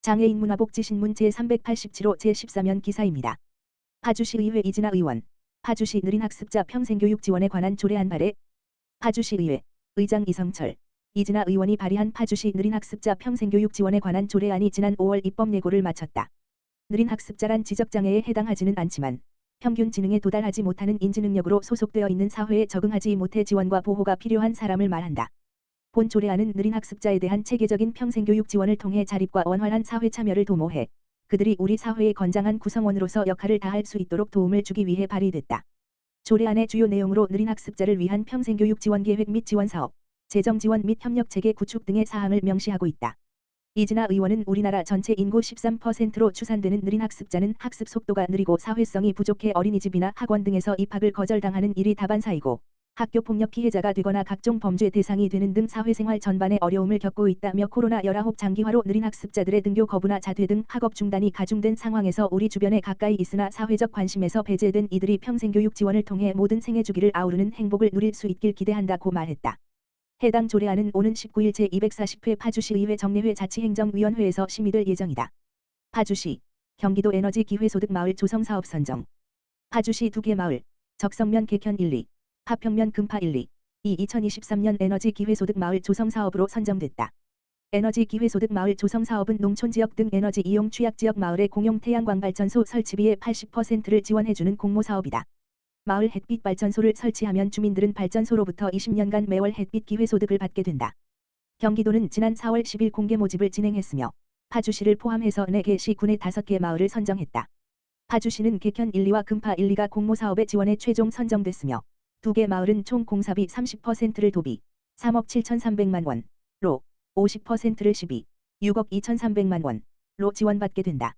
장애인 문화복지신문 제387호 제14면 기사입니다. 파주시의회 이진아 의원, 파주시 느린 학습자 평생교육 지원에 관한 조례안 발의. 파주시의회 의장 이성철, 이진아 의원이 발의한 파주시 느린 학습자 평생교육 지원에 관한 조례안이 지난 5월 입법 예고를 마쳤다. 느린 학습자란 지적장애에 해당하지는 않지만 평균 지능에 도달하지 못하는 인지능력으로 소속되어 있는 사회에 적응하지 못해 지원과 보호가 필요한 사람을 말한다. 본 조례안은 느린 학습자에 대한 체계적인 평생교육 지원을 통해 자립과 원활한 사회 참여를 도모해 그들이 우리 사회의 건장한 구성원으로서 역할을 다할 수 있도록 도움을 주기 위해 발의됐다. 조례안의 주요 내용으로 느린 학습자를 위한 평생교육 지원 계획 및 지원 사업, 재정 지원 및 협력 체계 구축 등의 사항을 명시하고 있다. 이진아 의원은 우리나라 전체 인구 13%로 추산되는 느린 학습자는 학습 속도가 느리고 사회성이 부족해 어린이집이나 학원 등에서 입학을 거절당하는 일이 다반사이고 학교폭력 피해자가 되거나 각종 범죄 대상이 되는 등 사회생활 전반에 어려움을 겪고 있다며 코로나19 장기화로 느린 학습자들의 등교 거부나 자퇴 등 학업 중단이 가중된 상황에서 우리 주변에 가까이 있으나 사회적 관심에서 배제된 이들이 평생교육 지원을 통해 모든 생애 주기를 아우르는 행복을 누릴 수 있길 기대한다고 말했다. 해당 조례안은 오는 19일 제240회 파주시의회 정례회 자치행정위원회에서 심의될 예정이다. 파주시 경기도 에너지 기회소득 마을 조성 사업 선정. 파주시 2개 마을 적성면 개현 1, 2, 파평면 금파 1, 2, 이 2023년 에너지 기회소득 마을 조성 사업으로 선정됐다. 에너지 기회소득 마을 조성 사업은 농촌지역 등 에너지 이용 취약지역 마을의 공용 태양광 발전소 설치비의 80%를 지원해주는 공모사업이다. 마을 햇빛 발전소를 설치하면 주민들은 발전소로부터 20년간 매월 햇빛 기회소득을 받게 된다. 경기도는 지난 4월 10일 공개 모집을 진행했으며 파주시를 포함해서 4개 시군의 5개 마을을 선정했다. 파주시는 개현 1, 2와 금파 1, 2가 공모사업에 지원에 최종 선정됐으며 2개 마을은 총 공사비 30%를 도비 3억 7,300만 원로 50%를 시비 6억 2,300만 원로 지원받게 된다.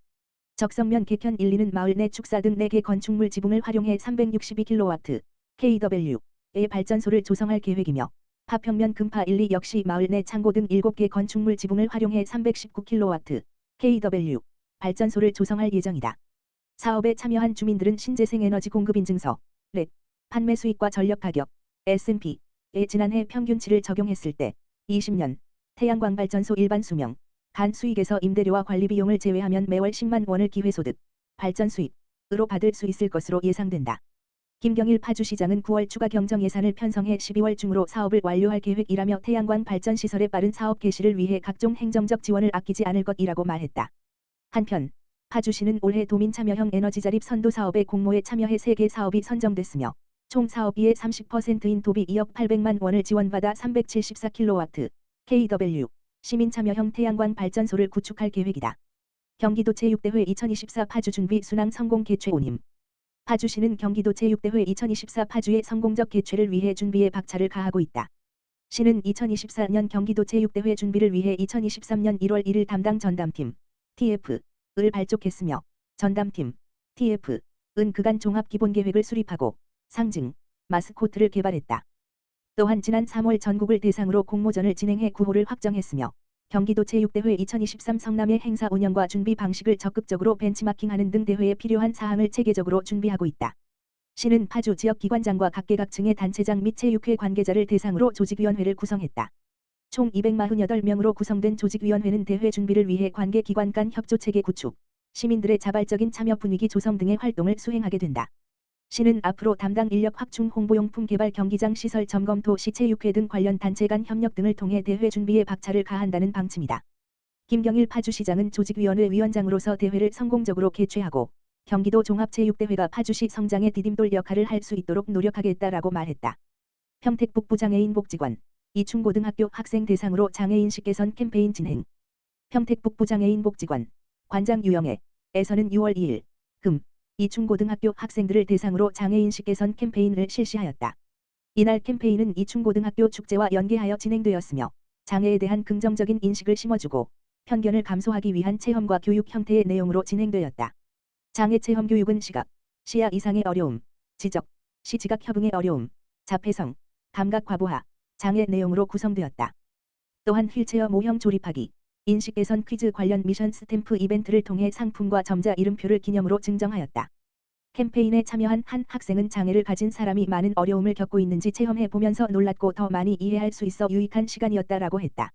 적성면 개현 1, 2는 마을 내 축사 등 4개 건축물 지붕을 활용해 362kW kW의 발전소를 조성할 계획이며 파평면 금파 1, 2 역시 마을 내 창고 등 7개 건축물 지붕을 활용해 319kW kW 발전소를 조성할 예정이다. 사업에 참여한 주민들은 신재생 에너지 공급 인증서, 렛, 판매 수익과 전력 가격, S&P에 지난해 평균치를 적용했을 때 20년 태양광 발전소 일반 수명, 간 수익에서 임대료와 관리 비용을 제외하면 매월 10만 원을 기회소득, 발전 수입으로 받을 수 있을 것으로 예상된다. 김경일 파주시장은 9월 추가 경정 예산을 편성해 12월 중으로 사업을 완료할 계획이라며 태양광 발전 시설의 빠른 사업 개시를 위해 각종 행정적 지원을 아끼지 않을 것이라고 말했다. 한편 파주시는 올해 도민 참여형 에너지 자립 선도 사업의 공모에 참여해 3개 사업이 선정됐으며 총 사업비의 30%인 도비 2억 800만 원을 지원받아 374kW kW 시민 참여형 태양광 발전소를 구축할 계획이다. 경기도 제6대회 2024 파주 준비 순항 성공 개최 온임. 파주시는 경기도 제6대회 2024 파주의 성공적 개최를 위해 준비에 박차를 가하고 있다. 시는 2024년 경기도 제6대회 준비를 위해 2023년 1월 1일 담당 전담팀 TF을 발족했으며 전담팀 TF은 그간 종합 기본 계획을 수립하고 상징, 마스코트를 개발했다. 또한 지난 3월 전국을 대상으로 공모전을 진행해 구호를 확정했으며 경기도 제6대회 2023 성남의 행사 운영과 준비 방식을 적극적으로 벤치마킹하는 등 대회에 필요한 사항을 체계적으로 준비하고 있다. 시는 파주 지역 기관장과 각계각층의 단체장 및 체육회 관계자를 대상으로 조직위원회를 구성했다. 총 248명으로 구성된 조직위원회는 대회 준비를 위해 관계기관 간 협조체계 구축, 시민들의 자발적인 참여 분위기 조성 등의 활동을 수행하게 된다. 시는 앞으로 담당 인력 확충 홍보용품 개발 경기장 시설 점검 도시 체육회 등 관련 단체 간 협력 등을 통해 대회 준비에 박차를 가한다는 방침이다. 김경일 파주시장은 조직위원회 위원장으로서 대회를 성공적으로 개최하고 경기도 종합체육대회가 파주시 성장의 디딤돌 역할을 할 수 있도록 노력하겠다라고 말했다. 평택북부 장애인 복지관 이충고등학교 학생 대상으로 장애인식 개선 캠페인 진행. 평택북부 장애인 복지관 관장 유영애에서는 6월 2일 금 이충고등학교 학생들을 대상으로 장애인식 개선 캠페인을 실시하였다. 이날 캠페인은 이충고등학교 축제와 연계하여 진행되었으며 장애에 대한 긍정적인 인식을 심어주고 편견을 감소하기 위한 체험과 교육 형태의 내용으로 진행되었다. 장애 체험 교육은 시각, 시야 이상의 어려움, 지적, 시지각 협응의 어려움, 자폐성, 감각 과부하, 장애 내용으로 구성되었다. 또한 휠체어 모형 조립하기, 인식 개선 퀴즈 관련 미션 스탬프 이벤트를 통해 상품과 점자 이름표를 기념으로 증정하였다. 캠페인에 참여한 한 학생은 장애를 가진 사람이 많은 어려움을 겪고 있는지 체험해 보면서 놀랐고 더 많이 이해할 수 있어 유익한 시간이었다라고 했다.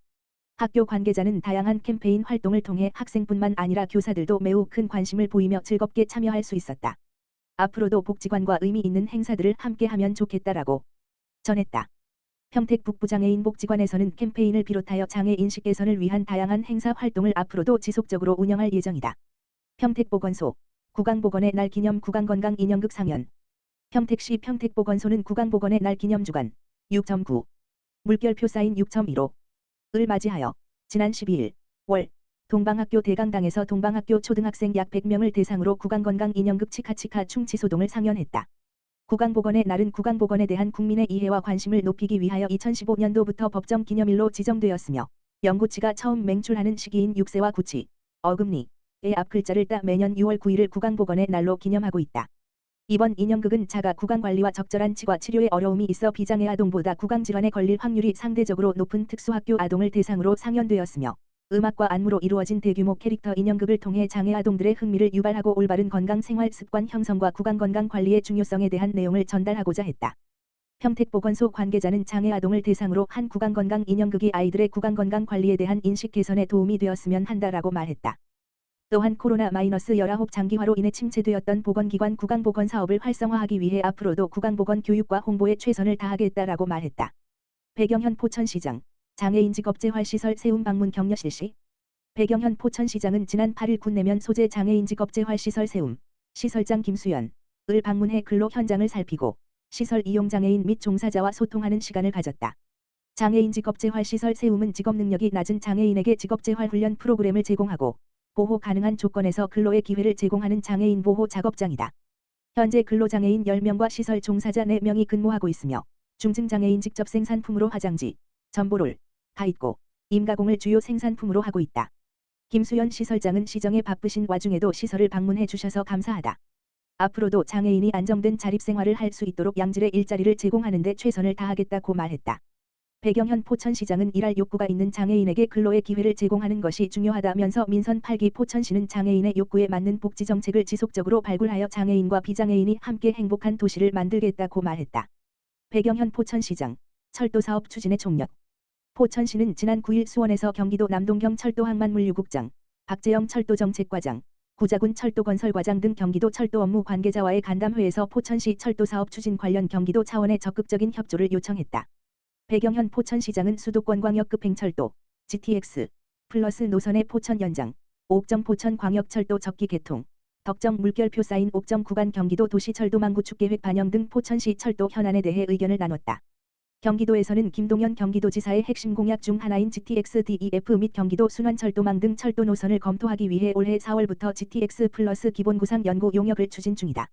학교 관계자는 다양한 캠페인 활동을 통해 학생뿐만 아니라 교사들도 매우 큰 관심을 보이며 즐겁게 참여할 수 있었다. 앞으로도 복지관과 의미 있는 행사들을 함께하면 좋겠다라고 전했다. 평택 북부장애인 복지관에서는 캠페인을 비롯하여 장애 인식 개선을 위한 다양한 행사 활동을 앞으로도 지속적으로 운영할 예정이다. 평택보건소 구강보건의 날 기념 구강건강 인형극 상연. 평택시 평택보건소는 구강보건의 날 기념 주간 6.9 물결표 사인 6.15을 맞이하여 지난 12일 월 동방학교 대강당에서 동방학교 초등학생 약 100명을 대상으로 구강건강 인형극 치카치카 충치소동을 상연했다. 구강보건의 날은 구강보건에 대한 국민의 이해와 관심을 높이기 위하여 2015년도부터 법정 기념일로 지정되었으며 영구치가 처음 맹출하는 시기인 6세와 9치, 어금니의 앞글자를 따 매년 6월 9일을 구강보건의 날로 기념하고 있다. 이번 인형극은 자가 구강관리와 적절한 치과 치료에 어려움이 있어 비장애 아동보다 구강질환에 걸릴 확률이 상대적으로 높은 특수학교 아동을 대상으로 상연되었으며 음악과 안무로 이루어진 대규모 캐릭터 인형극을 통해 장애 아동들의 흥미를 유발하고 올바른 건강 생활 습관 형성과 구강건강 관리의 중요성에 대한 내용을 전달하고자 했다. 평택보건소 관계자는 장애 아동을 대상으로 한 구강건강 인형극이 아이들의 구강건강 관리에 대한 인식 개선에 도움이 되었으면 한다라고 말했다. 또한 코로나-19 장기화로 인해 침체되었던 보건기관 구강보건 사업을 활성화하기 위해 앞으로도 구강보건 교육과 홍보에 최선을 다하겠다라고 말했다. 배경현 포천시장 장애인 직업재활시설 세움 방문 격려 실시. 배경현 포천시장은 지난 8일 군내면 소재 장애인 직업재활시설 세움 시설장 김수연을 방문해 근로 현장을 살피고 시설 이용 장애인 및 종사자와 소통하는 시간을 가졌다. 장애인 직업재활시설 세움은 직업 능력이 낮은 장애인에게 직업재활 훈련 프로그램을 제공하고 보호 가능한 조건에서 근로의 기회를 제공하는 장애인 보호 작업장이다. 현재 근로장애인 10명과 시설 종사자 4명이 근무하고 있으며 중증장애인 직접 생산품으로 화장지, 전보롤, 가입고, 임가공을 주요 생산품으로 하고 있다. 김수연 시설장은 시정에 바쁘신 와중에도 시설을 방문해 주셔서 감사하다. 앞으로도 장애인이 안정된 자립생활을 할 수 있도록 양질의 일자리를 제공하는 데 최선을 다하겠다고 말했다. 배경현 포천시장은 일할 욕구가 있는 장애인에게 근로의 기회를 제공하는 것이 중요하다면서 민선 8기 포천시는 장애인의 욕구에 맞는 복지정책을 지속적으로 발굴하여 장애인과 비장애인이 함께 행복한 도시를 만들겠다고 말했다. 배경현 포천시장 철도사업 추진의 총력. 포천시는 지난 9일 수원에서 경기도 남동경 철도 항만물류국장, 박재영 철도정책과장, 구자군 철도건설과장 등 경기도 철도 업무 관계자와의 간담회에서 포천시 철도사업 추진 관련 경기도 차원의 적극적인 협조를 요청했다. 배경현 포천시장은 수도권광역급 행철도 GTX 플러스 노선의 포천 연장, 옥정 포천광역철도 접기 개통, 덕정 물결표 사인 옥정 구간 경기도 도시철도망 구축계획 반영 등 포천시 철도 현안에 대해 의견을 나눴다. 경기도에서는 김동연 경기도지사의 핵심 공약 중 하나인 GTX DEF 및 경기도 순환철도망 등 철도 노선을 검토하기 위해 올해 4월부터 GTX 플러스 기본구상 연구 용역을 추진 중이다.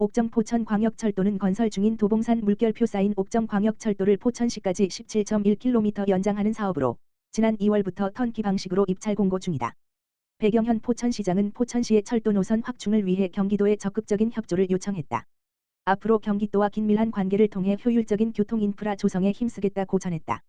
옥정 포천광역철도는 건설 중인 도봉산 물결표 사인 옥정광역철도를 포천시까지 17.1km 연장하는 사업으로 지난 2월부터 턴키 방식으로 입찰 공고 중이다. 배경현 포천시장은 포천시의 철도 노선 확충을 위해 경기도에 적극적인 협조를 요청했다. 앞으로 경기도와 긴밀한 관계를 통해 효율적인 교통 인프라 조성에 힘쓰겠다고 전했다.